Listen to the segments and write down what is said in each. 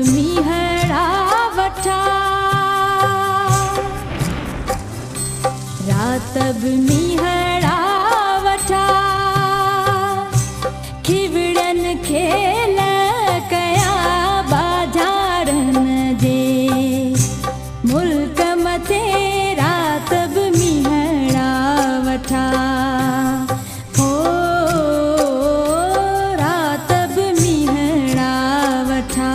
मीहड़ा वठा, रात बि मीहड़ा वठा, खिवड़न खेल कया बाजारन जे, मुल्क मथे रात बि मीहड़ा वठा। हो रात बि मीहड़ा वठा,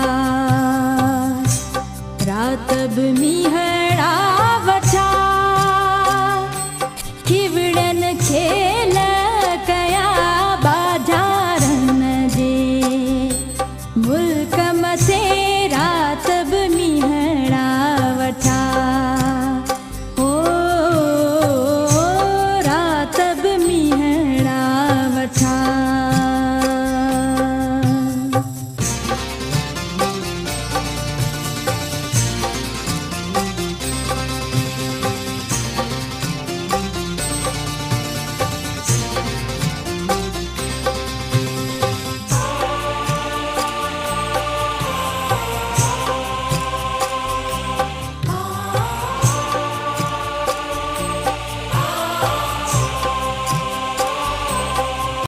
रात बि